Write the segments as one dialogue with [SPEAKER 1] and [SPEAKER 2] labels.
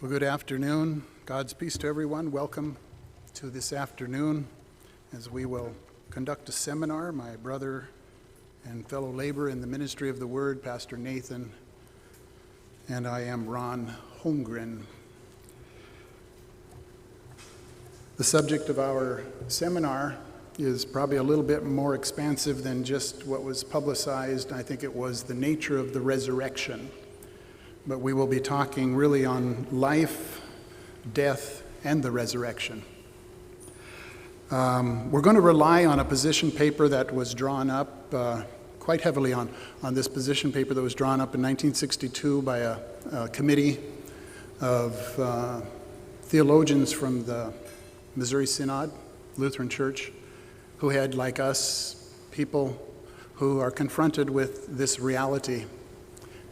[SPEAKER 1] Well, good afternoon. God's peace to everyone. Welcome to this afternoon as we will conduct a seminar. My brother and fellow laborer in the ministry of the Word, Pastor Nathan, and I am Ron Holmgren. The subject of our seminar is probably a little bit more expansive than just what was publicized. I think it was the nature of the resurrection. But we will be talking really on life, death, and the resurrection. We're going to rely on a position paper that was drawn up quite heavily on this position paper that was drawn up in 1962 by a committee of theologians from the Missouri Synod, Lutheran Church, who had, like us, people who are confronted with this reality,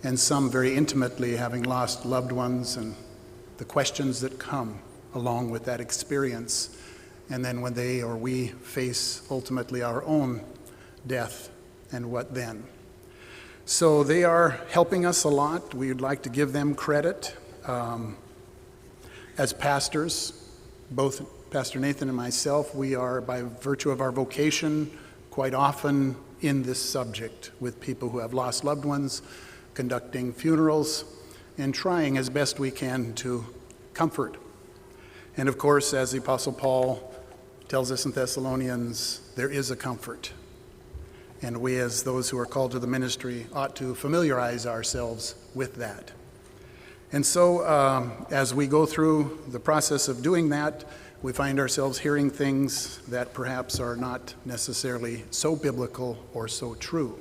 [SPEAKER 1] and some very intimately having lost loved ones and the questions that come along with that experience. And then when they or we face ultimately our own death, and what then? So they are helping us a lot. We would like to give them credit. As pastors, both Pastor Nathan and myself, we are, by virtue of our vocation, quite often in this subject with people who have lost loved ones, conducting funerals, and trying as best we can to comfort. And of course, as the Apostle Paul tells us in Thessalonians, there is a comfort. And we, as those who are called to the ministry, ought to familiarize ourselves with that. And so, as we go through the process of doing that, we find ourselves hearing things that perhaps are not necessarily so biblical or so true.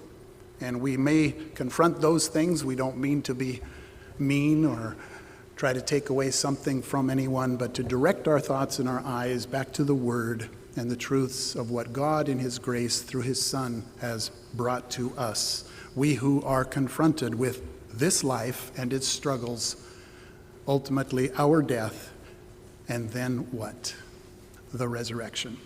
[SPEAKER 1] And we may confront those things. We don't mean to be mean or try to take away something from anyone, but to direct our thoughts and our eyes back to the Word and the truths of what God in His grace through His Son has brought to us. We who are confronted with this life and its struggles, ultimately our death, and then what? The resurrection.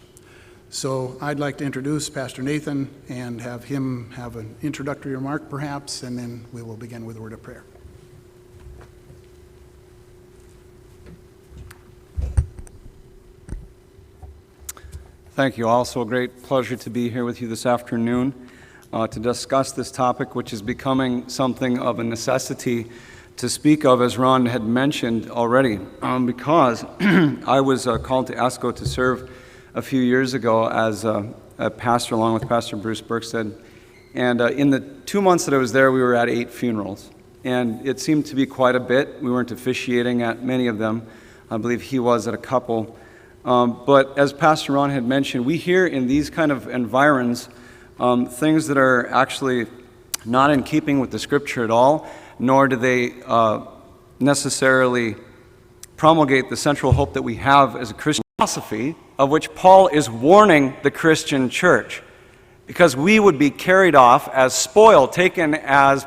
[SPEAKER 1] So I'd like to introduce Pastor Nathan and have him have an introductory remark perhaps, and then we will begin with a word of prayer.
[SPEAKER 2] Thank you. Also a great pleasure to be here with you this afternoon to discuss this topic, which is becoming something of a necessity to speak of, as Ron had mentioned already, because I was called to ESCO to serve a few years ago as a pastor along with Pastor Bruce Berkstead. And in the 2 months that I was there, we were at 8 funerals. And it seemed to be quite a bit. We weren't officiating at many of them. I believe he was at a couple. But as Pastor Ron had mentioned, we hear in these kind of environs things that are actually not in keeping with the Scripture at all, nor do they necessarily promulgate the central hope that we have as a Christian philosophy, of which Paul is warning the Christian church, because we would be carried off as spoil, taken as